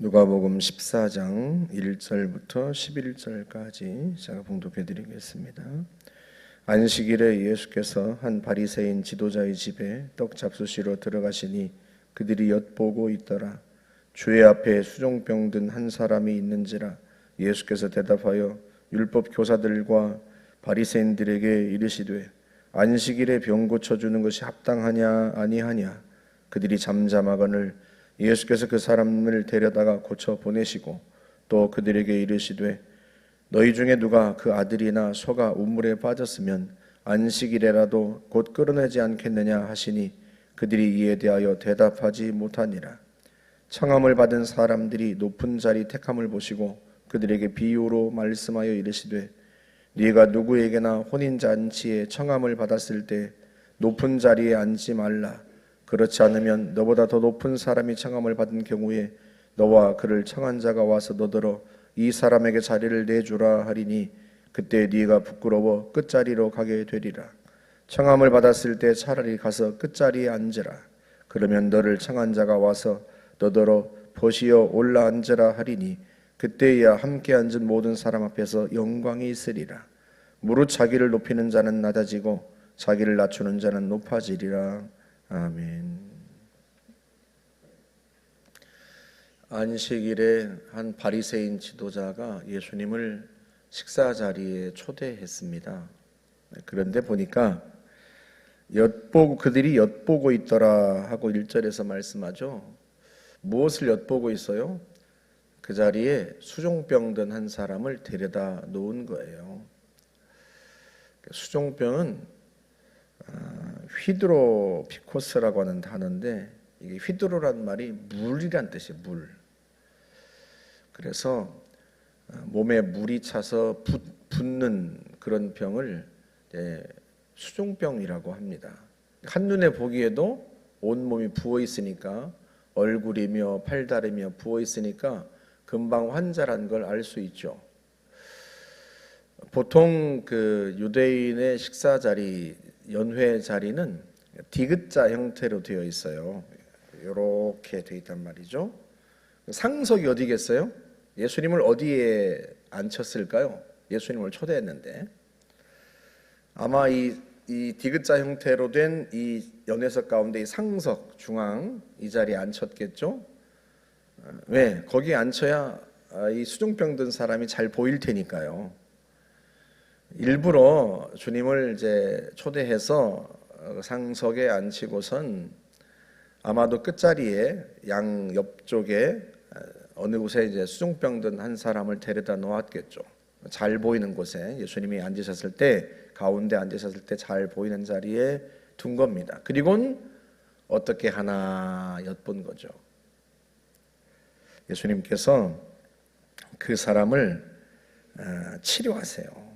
누가복음 14장 1절부터 11절까지 제가 봉독해 드리겠습니다. 안식일에 예수께서 한 바리새인 지도자의 집에 떡 잡수시러 들어가시니 그들이 엿보고 있더라. 주의 앞에 수종병 든 한 사람이 있는지라. 예수께서 대답하여 율법 교사들과 바리새인들에게 이르시되 안식일에 병 고쳐주는 것이 합당하냐 아니하냐. 그들이 잠잠하거늘 예수께서 그 사람을 데려다가 고쳐 보내시고 또 그들에게 이르시되 너희 중에 누가 그 아들이나 소가 우물에 빠졌으면 안식일에라도 곧 끌어내지 않겠느냐 하시니 그들이 이에 대하여 대답하지 못하니라. 청함을 받은 사람들이 높은 자리 택함을 보시고 그들에게 비유로 말씀하여 이르시되 네가 누구에게나 혼인잔치에 청함을 받았을 때 높은 자리에 앉지 말라. 그렇지 않으면 너보다 더 높은 사람이 청함을 받은 경우에 너와 그를 청한 자가 와서 너더러 이 사람에게 자리를 내주라 하리니 그때 네가 부끄러워 끝자리로 가게 되리라. 청함을 받았을 때 차라리 가서 끝자리에 앉으라. 그러면 너를 청한 자가 와서 너더러 보시어 올라 앉으라 하리니 그때야 함께 앉은 모든 사람 앞에서 영광이 있으리라. 무릇 자기를 높이는 자는 낮아지고 자기를 낮추는 자는 높아지리라. 아멘. 안식일에 한 바리새인 지도자가 예수님을 식사 자리에 초대했습니다. 그런데 보니까 그들이 엿보고 있더라 하고 1절에서 말씀하죠. 무엇을 엿보고 있어요? 그 자리에 수종병 든 한 사람을 데려다 놓은 거예요. 수종병은 휘드로피코스라고 하는 단어인데 이게 휘드로란 말이 물이란 뜻이에요. 물. 그래서 몸에 물이 차서 붓는 그런 병을 수종병이라고 합니다. 한눈에 보기에도 온몸이 부어 있으니까 얼굴이며 팔다리며 부어 있으니까 금방 환자란 걸 알 수 있죠. 보통 그 유대인의 식사 자리 연회 자리는 디귿자 형태로 되어 있어요. 이렇게 되어 있단 말이죠. 상석이 어디겠어요? 예수님을 어디에 앉혔을까요? 예수님을 초대했는데 아마 이 디귿자 형태로 된 이 연회석 가운데 이 상석 중앙 이 자리에 앉혔겠죠? 왜? 거기에 앉혀야 이 수종병 든 사람이 잘 보일 테니까요. 일부러 주님을 이제 초대해서 상석에 앉히고선 아마도 끝자리에 양 옆쪽에 어느 곳에 이제 수종병 든 한 사람을 데려다 놓았겠죠. 잘 보이는 곳에 예수님이 앉으셨을 때 가운데 앉으셨을 때 잘 보이는 자리에 둔 겁니다. 그리고는 어떻게 하나 엿본 거죠. 예수님께서 그 사람을 치료하세요.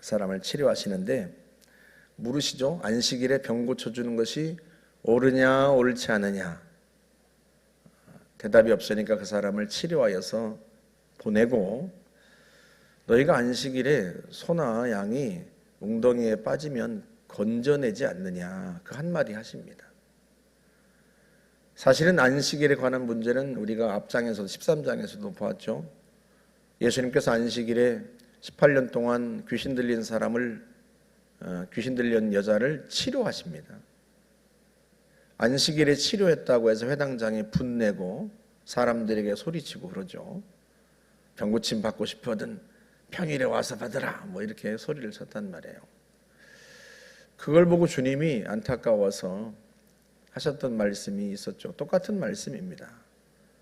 사람을 치료하시는데 물으시죠. 안식일에 병 고쳐주는 것이 옳으냐 옳지 않으냐. 대답이 없으니까 그 사람을 치료하여서 보내고 너희가 안식일에 소나 양이 웅덩이에 빠지면 건져내지 않느냐. 그 한마디 하십니다. 사실은 안식일에 관한 문제는 우리가 앞장에서 13장에서도 보았죠. 예수님께서 안식일에 18년 동안 귀신 들린 여자를 치료하십니다. 안식일에 치료했다고 해서 회당장에 분내고 사람들에게 소리치고 그러죠. 병고침 받고 싶거든 평일에 와서 받으라 이렇게 소리를 쳤단 말이에요. 그걸 보고 주님이 안타까워서 하셨던 말씀이 있었죠. 똑같은 말씀입니다.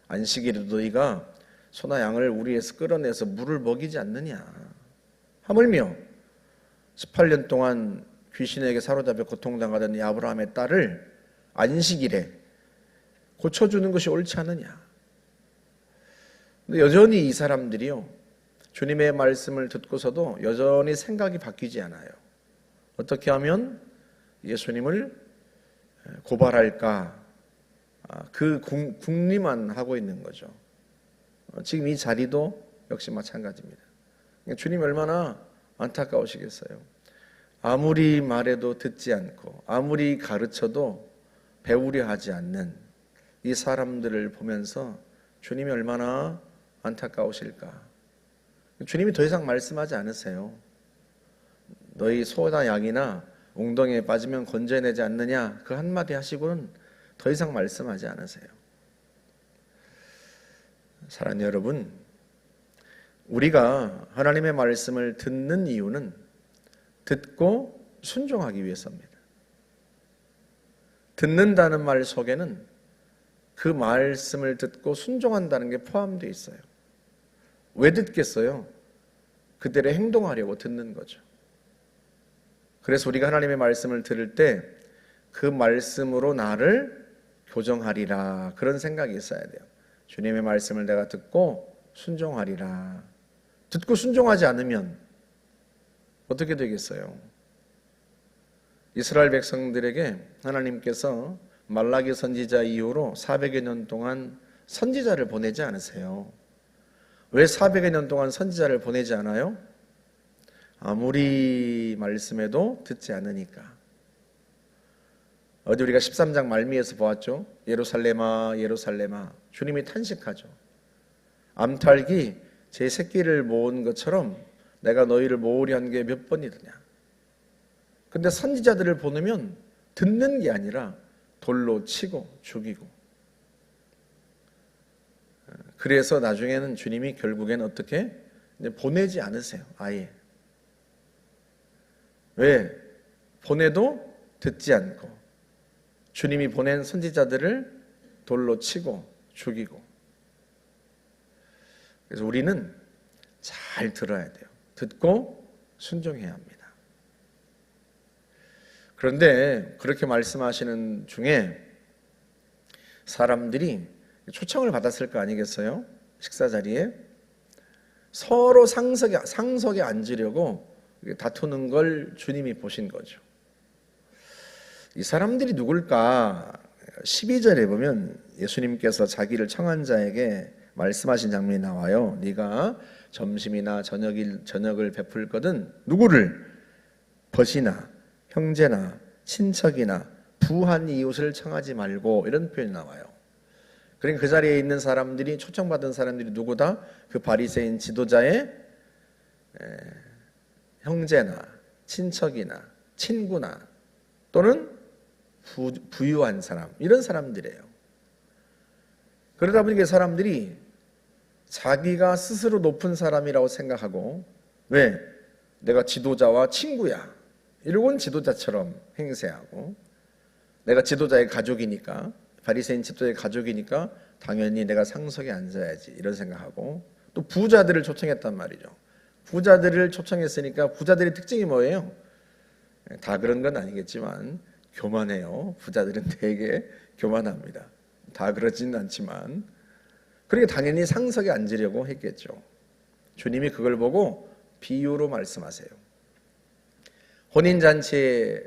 안식일에도 너희가 소나 양을 우리에서 끌어내서 물을 먹이지 않느냐. 하물며 18년 동안 귀신에게 사로잡혀 고통당하던 이 아브라함의 딸을 안식일에 고쳐주는 것이 옳지 않느냐. 근데 여전히 이 사람들이요, 주님의 말씀을 듣고서도 여전히 생각이 바뀌지 않아요. 어떻게 하면 예수님을 고발할까, 그 궁리만 하고 있는 거죠. 지금 이 자리도 역시 마찬가지입니다. 주님이 얼마나 안타까우시겠어요. 아무리 말해도 듣지 않고 아무리 가르쳐도 배우려 하지 않는 이 사람들을 보면서 주님이 얼마나 안타까우실까. 주님이 더 이상 말씀하지 않으세요. 너희 소나 양이나 웅덩이에 빠지면 건져내지 않느냐, 그 한마디 하시고는 더 이상 말씀하지 않으세요. 사랑하는 여러분, 우리가 하나님의 말씀을 듣는 이유는 듣고 순종하기 위해서입니다. 듣는다는 말 속에는 그 말씀을 듣고 순종한다는 게 포함되어 있어요. 왜 듣겠어요? 그대로 행동하려고 듣는 거죠. 그래서 우리가 하나님의 말씀을 들을 때 그 말씀으로 나를 교정하리라, 그런 생각이 있어야 돼요. 주님의 말씀을 내가 듣고 순종하리라. 듣고 순종하지 않으면 어떻게 되겠어요? 이스라엘 백성들에게 하나님께서 말라기 선지자 이후로 400여 년 동안 선지자를 보내지 않으세요. 왜 400여 년 동안 선지자를 보내지 않아요? 아무리 말씀해도 듣지 않으니까. 어제 우리가 13장 말미에서 보았죠. 예루살렘아 예루살렘아, 주님이 탄식하죠. 암탉이 제 새끼를 모은 것처럼 내가 너희를 모으려 한 게 몇 번이더냐. 근데 선지자들을 보내면 듣는 게 아니라 돌로 치고 죽이고. 그래서 나중에는 주님이 결국엔 어떻게 보내지 않으세요. 아예. 왜? 보내도 듣지 않고 주님이 보낸 선지자들을 돌로 치고 죽이고. 그래서 우리는 잘 들어야 돼요. 듣고 순종해야 합니다. 그런데 그렇게 말씀하시는 중에 사람들이 초청을 받았을 거 아니겠어요? 식사 자리에 서로 상석에 앉으려고 다투는 걸 주님이 보신 거죠. 이 사람들이 누굴까? 12절에 보면 예수님께서 자기를 청한 자에게 말씀하신 장면이 나와요. 네가 점심이나 저녁을 베풀거든 누구를? 벗이나 형제나 친척이나 부한 이웃을 청하지 말고, 이런 표현이 나와요. 그러니까 그 자리에 있는 사람들이, 초청받은 사람들이 누구다? 그 바리새인 지도자의 형제나 친척이나 친구나 또는 부유한 사람, 이런 사람들이에요. 그러다 보니까 사람들이 자기가 스스로 높은 사람이라고 생각하고, 왜? 내가 지도자와 친구야, 이러고는 지도자처럼 행세하고, 내가 지도자의 가족이니까, 바리새인 지도자의 가족이니까 당연히 내가 상석에 앉아야지, 이런 생각하고, 또 부자들을 초청했단 말이죠. 부자들을 초청했으니까 부자들의 특징이 뭐예요? 다 그런 건 아니겠지만 교만해요. 부자들은 되게 교만합니다. 다 그러지는 않지만. 그러니까 당연히 상석에 앉으려고 했겠죠. 주님이 그걸 보고 비유로 말씀하세요. 혼인잔치에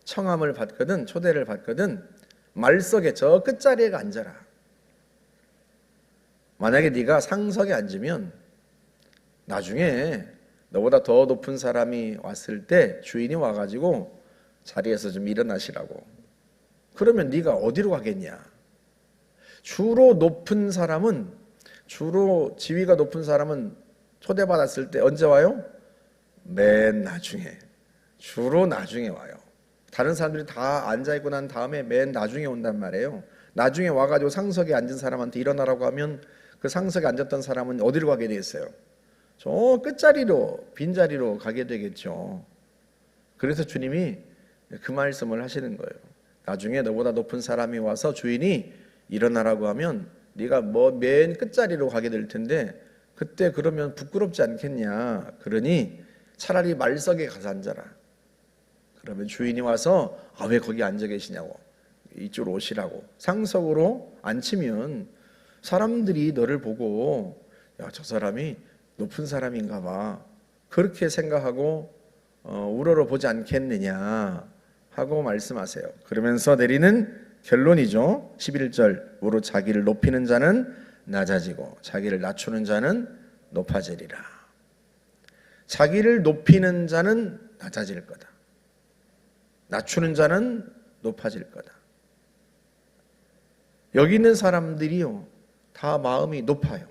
청함을 받거든, 초대를 받거든 말석에 저 끝자리에 앉아라. 만약에 네가 상석에 앉으면 나중에 너보다 더 높은 사람이 왔을 때 주인이 와가지고 자리에서 좀 일어나시라고. 그러면 네가 어디로 가겠냐? 주로 지위가 높은 사람은 초대받았을 때 언제 와요? 맨 나중에. 주로 나중에 와요. 다른 사람들이 다 앉아있고 난 다음에 맨 나중에 온단 말이에요. 나중에 와가지고 상석에 앉은 사람한테 일어나라고 하면 그 상석에 앉았던 사람은 어디로 가게 되겠어요? 저 끝자리로, 빈자리로 가게 되겠죠. 그래서 주님이 그 말씀을 하시는 거예요. 나중에 너보다 높은 사람이 와서 주인이 일어나라고 하면 네가 맨 끝자리로 가게 될 텐데 그때 그러면 부끄럽지 않겠냐. 그러니 차라리 말석에 가서 앉아라. 그러면 주인이 와서 왜 거기 앉아 계시냐고, 이쪽으로 오시라고. 상석으로 앉히면 사람들이 너를 보고 저 사람이 높은 사람인가 봐, 그렇게 생각하고 우러러 보지 않겠느냐 하고 말씀하세요. 그러면서 내리는 결론이죠. 11절, 무릇 자기를 높이는 자는 낮아지고 자기를 낮추는 자는 높아지리라. 자기를 높이는 자는 낮아질 거다. 낮추는 자는 높아질 거다. 여기 있는 사람들이요, 다 마음이 높아요.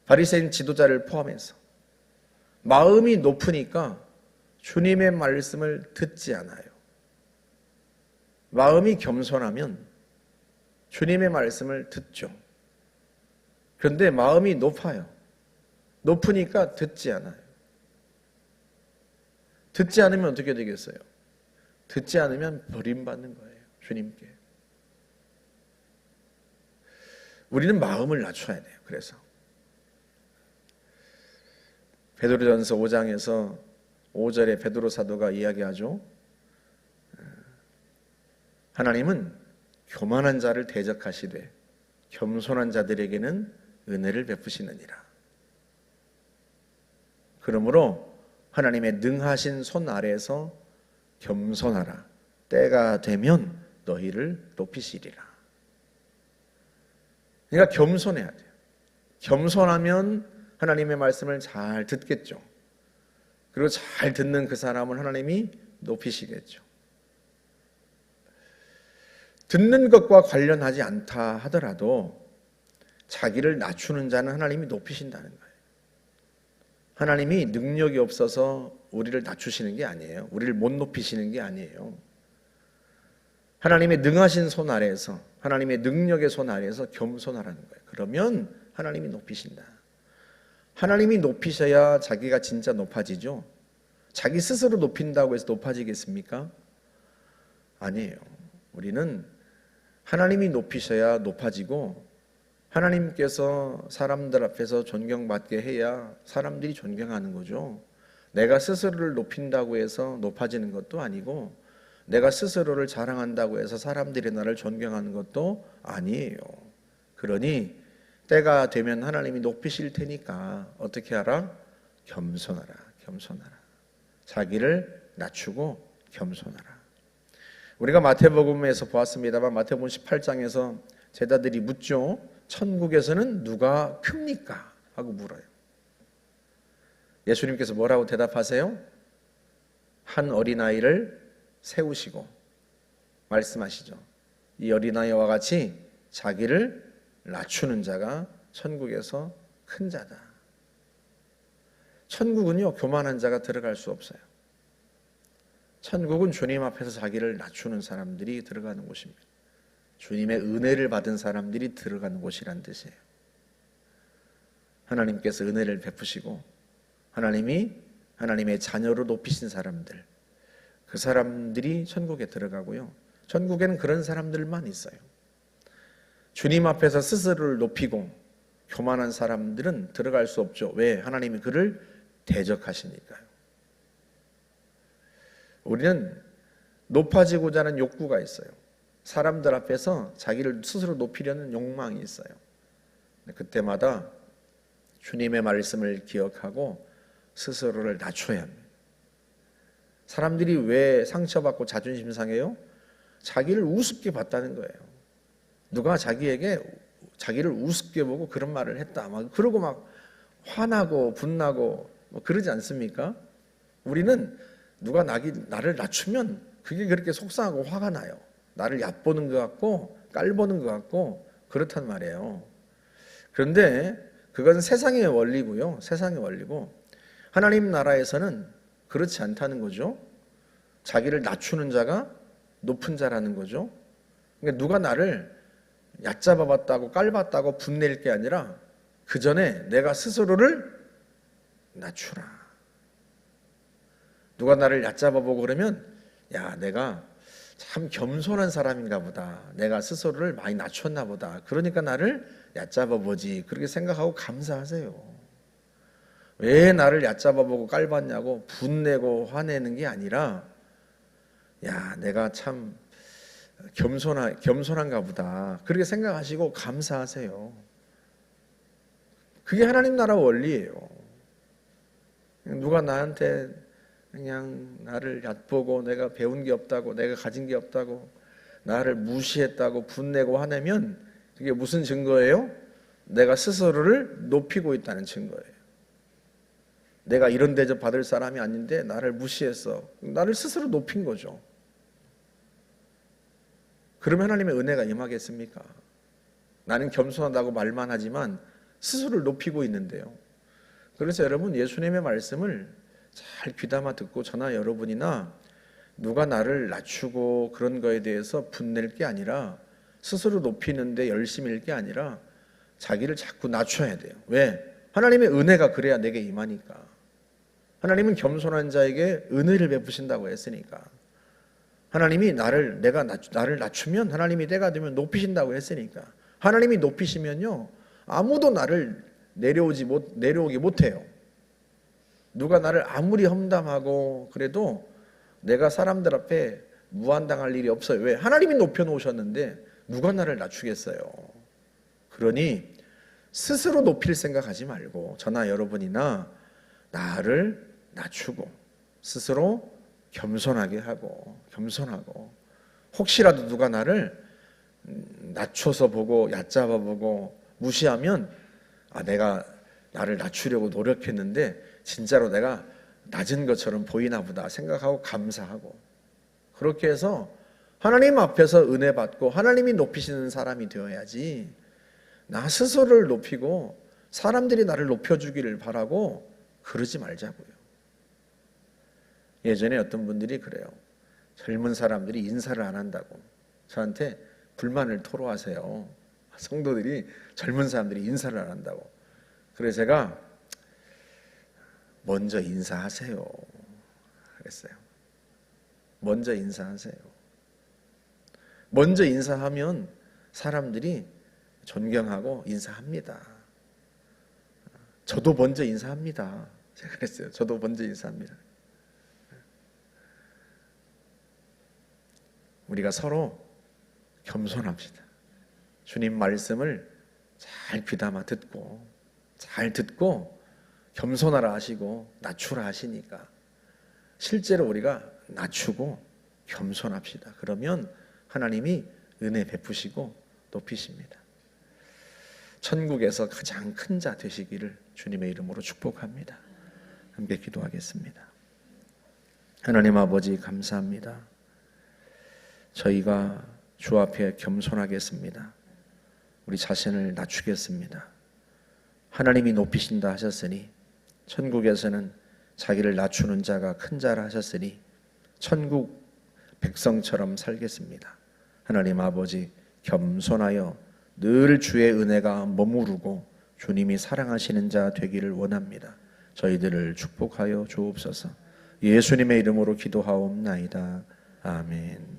바리새인 지도자를 포함해서 마음이 높으니까 주님의 말씀을 듣지 않아요. 마음이 겸손하면 주님의 말씀을 듣죠. 그런데 마음이 높아요. 높으니까 듣지 않아요. 듣지 않으면 어떻게 되겠어요? 듣지 않으면 버림받는 거예요. 주님께. 우리는 마음을 낮춰야 돼요. 그래서 베드로전서 5장에서 5절에 베드로 사도가 이야기하죠. 하나님은 교만한 자를 대적하시되 겸손한 자들에게는 은혜를 베푸시느니라. 그러므로 하나님의 능하신 손 아래에서 겸손하라. 때가 되면 너희를 높이시리라. 그러니까 겸손해야 돼요. 겸손하면 하나님의 말씀을 잘 듣겠죠. 그리고 잘 듣는 그 사람을 하나님이 높이시겠죠. 듣는 것과 관련하지 않다 하더라도 자기를 낮추는 자는 하나님이 높이신다는 거예요. 하나님이 능력이 없어서 우리를 낮추시는 게 아니에요. 우리를 못 높이시는 게 아니에요. 하나님의 능하신 손 아래에서, 하나님의 능력의 손 아래에서 겸손하라는 거예요. 그러면 하나님이 높이신다. 하나님이 높이셔야 자기가 진짜 높아지죠. 자기 스스로 높인다고 해서 높아지겠습니까? 아니에요. 우리는 하나님이 높이셔야 높아지고, 하나님께서 사람들 앞에서 존경받게 해야 사람들이 존경하는 거죠. 내가 스스로를 높인다고 해서 높아지는 것도 아니고, 내가 스스로를 자랑한다고 해서 사람들이 나를 존경하는 것도 아니에요. 그러니 때가 되면 하나님이 높이실 테니까 어떻게 하라? 겸손하라. 겸손하라. 자기를 낮추고 겸손하라. 우리가 마태복음에서 보았습니다만 마태복음 18장에서 제자들이 묻죠. 천국에서는 누가 큽니까? 하고 물어요. 예수님께서 뭐라고 대답하세요? 한 어린아이를 세우시고 말씀하시죠. 이 어린아이와 같이 자기를 낮추는 자가 천국에서 큰 자다. 천국은요, 교만한 자가 들어갈 수 없어요. 천국은 주님 앞에서 자기를 낮추는 사람들이 들어가는 곳입니다. 주님의 은혜를 받은 사람들이 들어가는 곳이란 뜻이에요. 하나님께서 은혜를 베푸시고 하나님이 하나님의 자녀로 높이신 사람들, 그 사람들이 천국에 들어가고요. 천국에는 그런 사람들만 있어요. 주님 앞에서 스스로를 높이고 교만한 사람들은 들어갈 수 없죠. 왜? 하나님이 그를 대적하시니까요. 우리는 높아지고자 하는 욕구가 있어요. 사람들 앞에서 자기를 스스로 높이려는 욕망이 있어요. 그때마다 주님의 말씀을 기억하고 스스로를 낮춰야 합니다. 사람들이 왜 상처받고 자존심 상해요? 자기를 우습게 봤다는 거예요. 누가 자기에게 자기를 우습게 보고 그런 말을 했다. 그러고 막 화나고 분나고 그러지 않습니까? 우리는 누가 나를 낮추면 그게 그렇게 속상하고 화가 나요. 나를 얕보는 것 같고 깔보는 것 같고 그렇단 말이에요. 그런데 그건 세상의 원리고요. 세상의 원리고 하나님 나라에서는 그렇지 않다는 거죠. 자기를 낮추는 자가 높은 자라는 거죠. 그러니까 누가 나를 얕잡아봤다고 깔봤다고 분낼 게 아니라 그 전에 내가 스스로를 낮추라. 누가 나를 얕잡아보고 그러면 야, 내가 참 겸손한 사람인가 보다. 내가 스스로를 많이 낮췄나 보다. 그러니까 나를 얕잡아보지. 그렇게 생각하고 감사하세요. 왜 나를 얕잡아보고 깔봤냐고 분내고 화내는 게 아니라 야, 내가 참 겸손한가 보다. 그렇게 생각하시고 감사하세요. 그게 하나님 나라 원리예요. 누가 나한테 그냥 나를 얕보고 내가 배운 게 없다고, 내가 가진 게 없다고, 나를 무시했다고 분내고 화내면 그게 무슨 증거예요? 내가 스스로를 높이고 있다는 증거예요. 내가 이런 대접 받을 사람이 아닌데 나를 무시했어. 나를 스스로 높인 거죠. 그러면 하나님의 은혜가 임하겠습니까? 나는 겸손하다고 말만 하지만 스스로를 높이고 있는데요. 그래서 여러분, 예수님의 말씀을 잘 귀담아 듣고 저나 여러분이나 누가 나를 낮추고 그런 거에 대해서 분낼 게 아니라, 스스로 높이는데 열심일 게 아니라 자기를 자꾸 낮춰야 돼요. 왜? 하나님의 은혜가 그래야 내게 임하니까. 하나님은 겸손한 자에게 은혜를 베푸신다고 했으니까. 하나님이 나를 낮추면 하나님이 때가 되면 높이신다고 했으니까. 하나님이 높이시면요, 아무도 나를 내려오기 못해요. 누가 나를 아무리 험담하고 그래도 내가 사람들 앞에 무한당할 일이 없어요. 왜? 하나님이 높여놓으셨는데 누가 나를 낮추겠어요. 그러니 스스로 높일 생각하지 말고 저나 여러분이나 나를 낮추고 스스로 겸손하게 하고 겸손하고, 혹시라도 누가 나를 낮춰서 보고 얕잡아 보고 무시하면 내가 나를 낮추려고 노력했는데 진짜로 내가 낮은 것처럼 보이나 보다 생각하고 감사하고, 그렇게 해서 하나님 앞에서 은혜 받고 하나님이 높이시는 사람이 되어야지, 나 스스로를 높이고 사람들이 나를 높여주기를 바라고 그러지 말자고요. 예전에 어떤 분들이 그래요. 젊은 사람들이 인사를 안 한다고 저한테 불만을 토로하세요. 성도들이, 젊은 사람들이 인사를 안 한다고. 그래서 제가 먼저 인사하세요 그랬어요. 먼저 인사하세요. 먼저 인사하면 사람들이 존경하고 인사합니다. 저도 먼저 인사합니다. 제가 그랬어요. 저도 먼저 인사합니다. 우리가 서로 겸손합시다. 주님 말씀을 잘 귀담아 듣고, 잘 듣고 겸손하라 하시고 낮추라 하시니까 실제로 우리가 낮추고 겸손합시다. 그러면 하나님이 은혜 베푸시고 높이십니다. 천국에서 가장 큰 자 되시기를 주님의 이름으로 축복합니다. 함께 기도하겠습니다. 하나님 아버지, 감사합니다. 저희가 주 앞에 겸손하겠습니다. 우리 자신을 낮추겠습니다. 하나님이 높이신다 하셨으니 천국에서는 자기를 낮추는 자가 큰 자라 하셨으니 천국 백성처럼 살겠습니다. 하나님 아버지, 겸손하여 늘 주의 은혜가 머무르고 주님이 사랑하시는 자 되기를 원합니다. 저희들을 축복하여 주옵소서. 예수님의 이름으로 기도하옵나이다. 아멘.